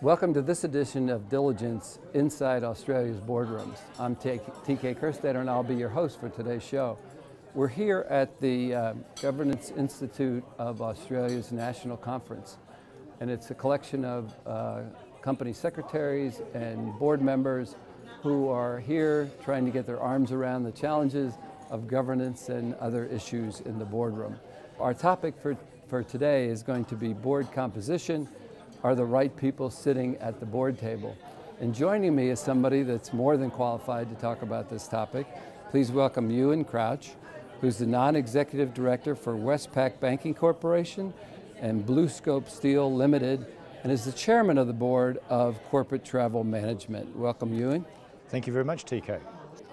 Welcome to this edition of Diligence Inside Australia's Boardrooms. I'm TK Kerstetter and I'll be your host for today's show. We're here at the Governance Institute of Australia's National Conference, and it's a collection of company secretaries and board members who are here trying to get their arms around the challenges of governance and other issues in the boardroom. Our topic for today is going to be board composition. Are the right people sitting at the board table? And joining me is somebody that's more than qualified to talk about this topic. Please welcome Ewen Crouch, who's the non-executive director for Westpac Banking Corporation and BlueScope Steel Limited, and is the chairman of the board of Corporate Travel Management. Welcome, Ewen. Thank you very much, TK.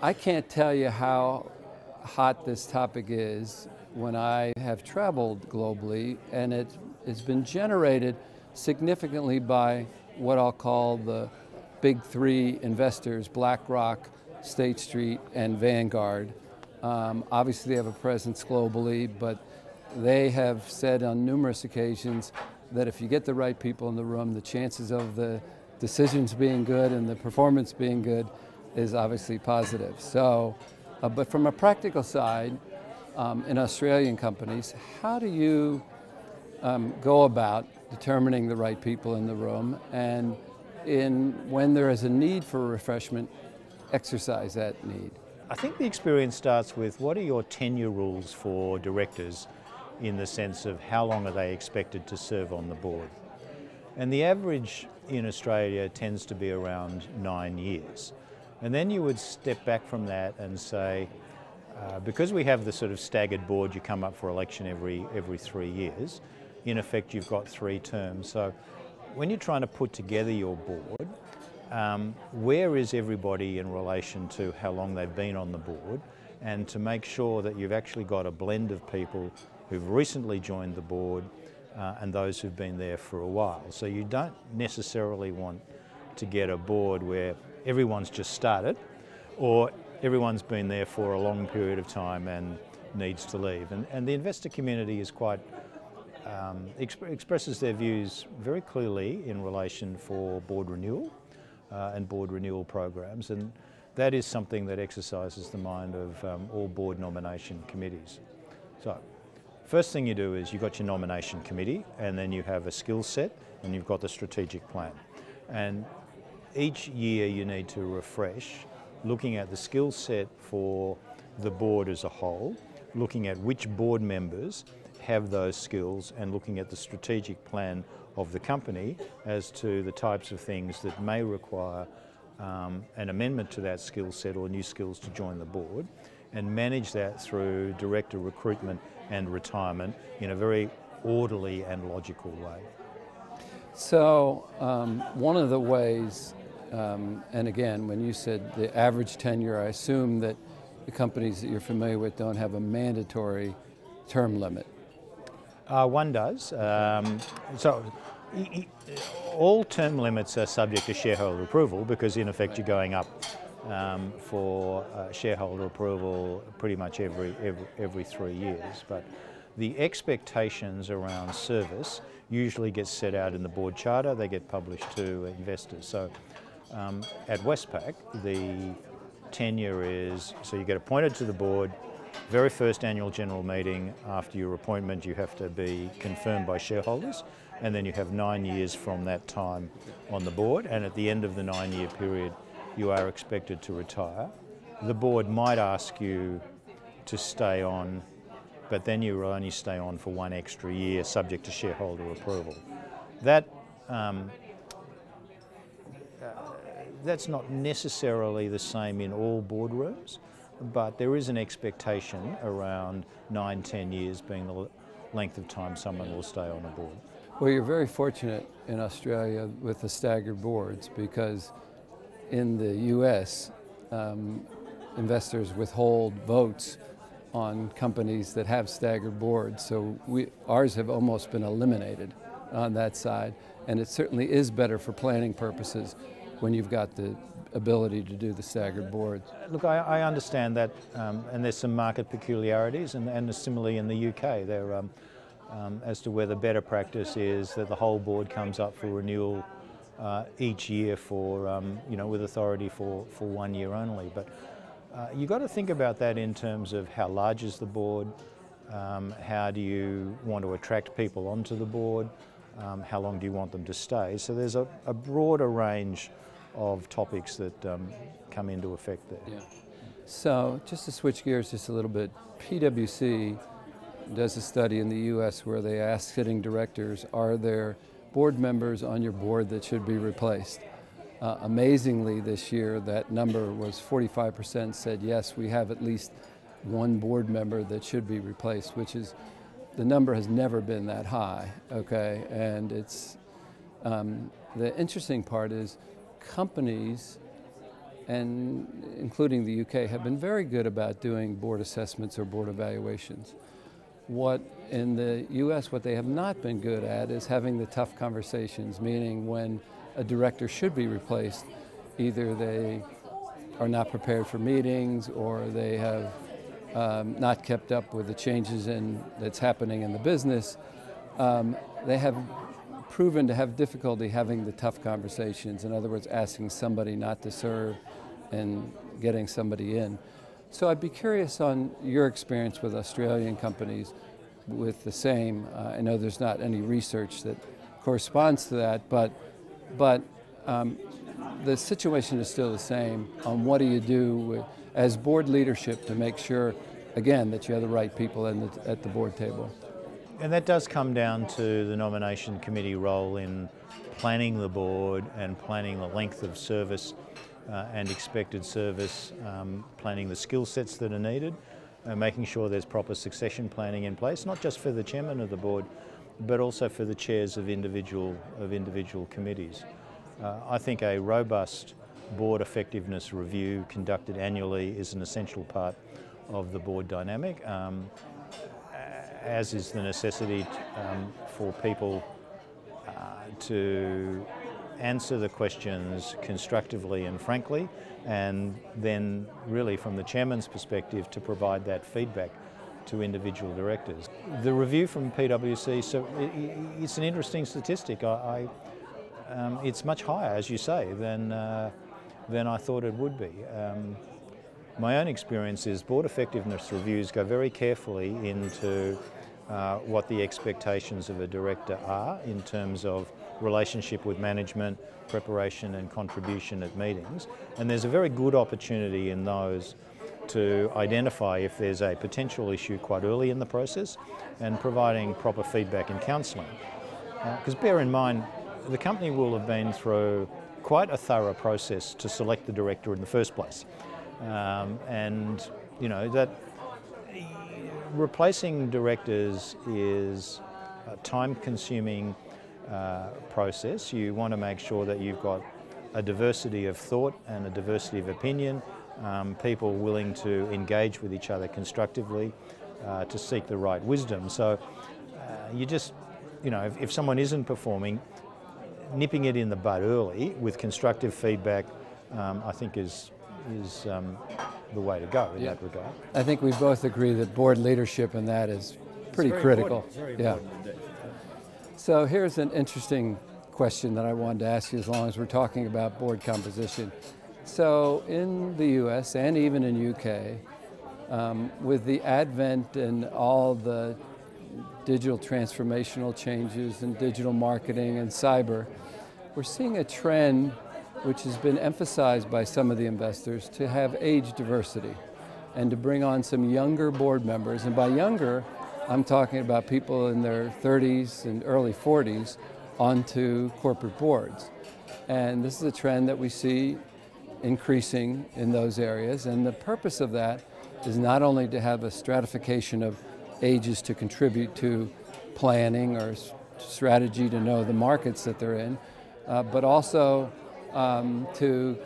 I can't tell you how hot this topic is when I have traveled globally, and it's been generated significantly by what I'll call the big three investors, BlackRock, State Street, and Vanguard. Obviously they have a presence globally, but they have said on numerous occasions that if you get the right people in the room, the chances of the decisions being good and the performance being good is obviously positive. So, but from a practical side, in Australian companies, how do you go about determining the right people in the room, and when there is a need for refreshment, exercise that need? I think the experience starts with what are your tenure rules for directors in the sense of how long are they expected to serve on the board. And the average in Australia tends to be around 9 years. And then you would step back from that and say, because we have the sort of staggered board, you come up for election every 3 years, in effect you've got 3 terms. So when you're trying to put together your board, where is everybody in relation to how long they've been on the board, and to make sure that you've actually got a blend of people who've recently joined the board and those who've been there for a while. So you don't necessarily want to get a board where everyone's just started or everyone's been there for a long period of time and needs to leave. And the investor community is quite expresses their views very clearly in relation for board renewal and board renewal programs, and that is something that exercises the mind of all board nomination committees. So first thing you do is you've got your nomination committee, and then you have a skill set and you've got the strategic plan. And each year you need to refresh, looking at the skill set for the board as a whole, looking at which board members have those skills, and looking at the strategic plan of the company as to the types of things that may require an amendment to that skill set or new skills to join the board, and manage that through director recruitment and retirement in a very orderly and logical way. So one of the ways, and again, when you said the average tenure, I assume that the companies that you're familiar with don't have a mandatory term limit. One does. So all term limits are subject to shareholder approval, because in effect you're going up for shareholder approval pretty much every 3 years. But the expectations around service usually get set out in the board charter. They get published to investors. So at Westpac, the tenure is, so you get appointed to the board. Very first annual general meeting after your appointment, you have to be confirmed by shareholders, and then you have 9 years from that time on the board, and at the end of the 9-year period you are expected to retire. The board might ask you to stay on, but then you will only stay on for 1 extra year subject to shareholder approval. That's not necessarily the same in all boardrooms, but there is an expectation around 9-10 years being the length of time someone will stay on a board. Well, you're very fortunate in Australia with the staggered boards, because in the US, investors withhold votes on companies that have staggered boards. So ours have almost been eliminated on that side, and it certainly is better for planning purposes when you've got the ability to do the staggered boards. Look, I understand that, and there's some market peculiarities, and similarly in the UK, as to whether better practice is that the whole board comes up for renewal each year for, with authority for 1 year only. But you've got to think about that in terms of how large is the board, how do you want to attract people onto the board, how long do you want them to stay. So there's a broader range of topics that come into effect there. Yeah. So just to switch gears just a little bit, PwC does a study in the US where they ask sitting directors, are there board members on your board that should be replaced? Amazingly this year, that number was 45% said yes, we have at least one board member that should be replaced, which is, the number has never been that high, okay? And it's, the interesting part is companies, and including the UK, have been very good about doing board assessments or board evaluations. What in the US, what they have not been good at is having the tough conversations, meaning when a director should be replaced, either they are not prepared for meetings or they have not kept up with the changes that's happening in the business. They have proven to have difficulty having the tough conversations. In other words, asking somebody not to serve and getting somebody in. So I'd be curious on your experience with Australian companies with the same. I know there's not any research that corresponds to that, but the situation is still the same on what do you do as board leadership to make sure, again, that you have the right people at the board table. And that does come down to the nomination committee role in planning the board and planning the length of service and expected service, planning the skill sets that are needed, making sure there's proper succession planning in place, not just for the chairman of the board, but also for the chairs of individual committees. I think a robust board effectiveness review conducted annually is an essential part of the board dynamic, as is the necessity for people to answer the questions constructively and frankly, and then really from the chairman's perspective to provide that feedback to individual directors. The review from PwC, so it's an interesting statistic. It's much higher, as you say, than I thought it would be. My own experience is board effectiveness reviews go very carefully into what the expectations of a director are in terms of relationship with management, preparation and contribution at meetings. And there's a very good opportunity in those to identify if there's a potential issue quite early in the process and providing proper feedback and counselling. Because bear in mind, the company will have been through quite a thorough process to select the director in the first place. And you know that replacing directors is a time-consuming process. You want to make sure that you've got a diversity of thought and a diversity of opinion, people willing to engage with each other constructively to seek the right wisdom. So you just, you know, if someone isn't performing, nipping it in the bud early with constructive feedback, I think is the way to go in that regard. I think we both agree that board leadership in that is pretty critical. Very important indeed. So here's an interesting question that I wanted to ask you as long as we're talking about board composition. So in the US and even in UK, with the advent and all the digital transformational changes and digital marketing and cyber, we're seeing a trend which has been emphasized by some of the investors to have age diversity and to bring on some younger board members. And by younger, I'm talking about people in their 30s and early 40s onto corporate boards. And this is a trend that we see increasing in those areas. And the purpose of that is not only to have a stratification of ages to contribute to planning or strategy to know the markets that they're in, but also to,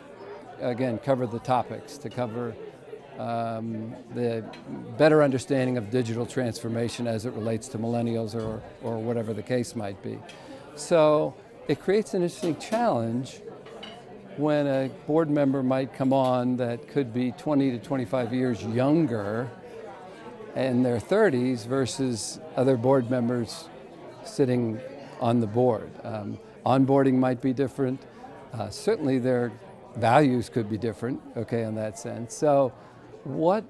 again, cover the topics, to cover the better understanding of digital transformation as it relates to millennials or whatever the case might be. So it creates an interesting challenge when a board member might come on that could be 20 to 25 years younger in their 30s versus other board members sitting on the board. onboarding might be different. Certainly their values could be different, okay, in that sense. So what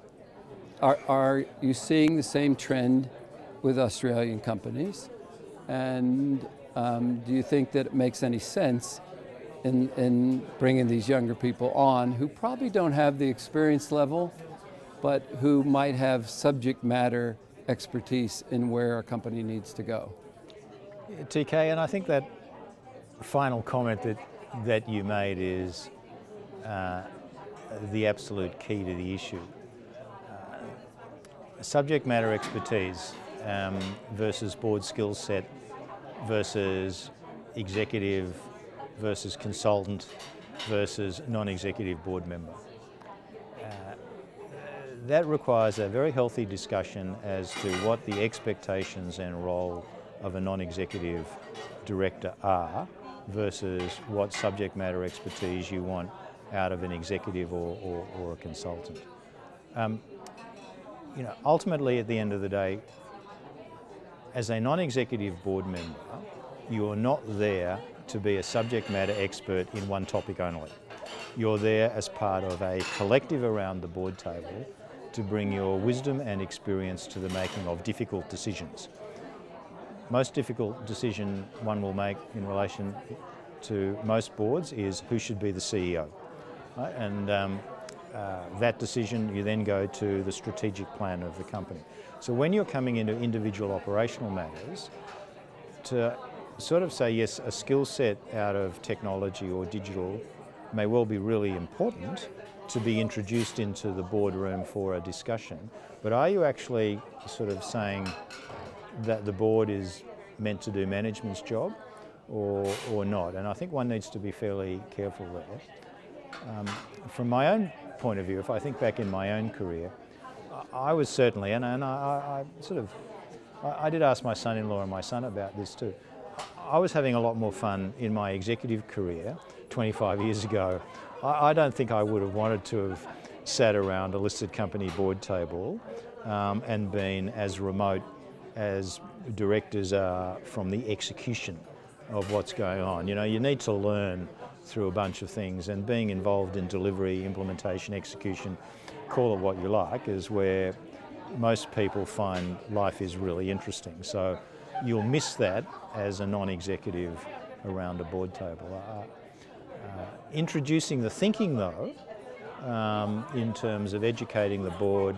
are you seeing the same trend with Australian companies? And do you think that it makes any sense in bringing these younger people on who probably don't have the experience level, but who might have subject matter expertise in where a company needs to go? TK, and I think that final comment that you made is the absolute key to the issue. Subject matter expertise versus board skill set versus executive versus consultant versus non-executive board member. That requires a very healthy discussion as to what the expectations and role of a non-executive director are versus what subject matter expertise you want out of an executive or a consultant. Ultimately at the end of the day, as a non-executive board member, you're not there to be a subject matter expert in one topic only. You're there as part of a collective around the board table to bring your wisdom and experience to the making of difficult decisions. Most difficult decision one will make in relation to most boards is who should be the CEO. Right? And that decision, you then go to the strategic plan of the company. So when you're coming into individual operational matters, to sort of say, yes, a skill set out of technology or digital may well be really important to be introduced into the boardroom for a discussion, but are you actually sort of saying that the board is meant to do management's job or not? And I think one needs to be fairly careful there. From my own point of view, if I think back in my own career, I was certainly, and I did ask my son-in-law and my son about this too. I was having a lot more fun in my executive career 25 years ago. I don't think I would have wanted to have sat around a listed company board table and been as remote as directors are from the execution of what's going on. You know, you need to learn through a bunch of things, and being involved in delivery, implementation, execution, call it what you like, is where most people find life is really interesting. So you'll miss that as a non-executive around a board table. Introducing the thinking though, in terms of educating the board,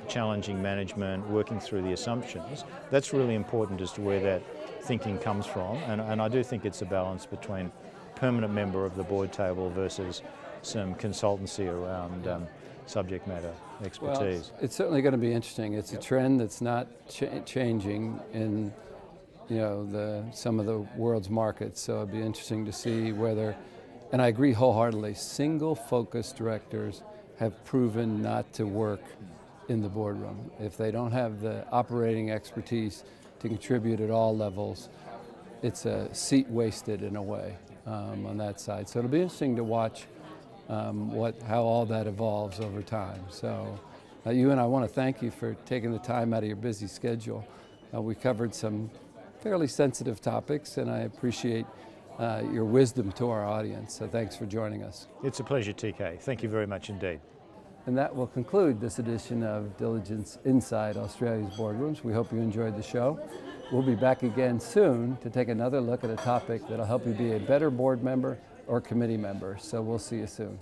challenging management, working through the assumptions, that's really important as to where that thinking comes from. And I do think it's a balance between permanent member of the board table versus some consultancy around subject matter expertise. Well, it's certainly going to be interesting. It's a trend that's not changing in some of the world's markets, so it'd be interesting to see whether, and I agree wholeheartedly, single focused directors have proven not to work in the boardroom. If they don't have the operating expertise to contribute at all levels, it's a seat wasted in a way on that side. So it'll be interesting to watch how all that evolves over time. So Ewen, I want to thank you for taking the time out of your busy schedule. We covered some fairly sensitive topics, and I appreciate your wisdom to our audience. So thanks for joining us. It's a pleasure, TK. Thank you very much indeed. And that will conclude this edition of Diligence Inside Australia's Boardrooms. We hope you enjoyed the show. We'll be back again soon to take another look at a topic that'll help you be a better board member or committee member. So we'll see you soon.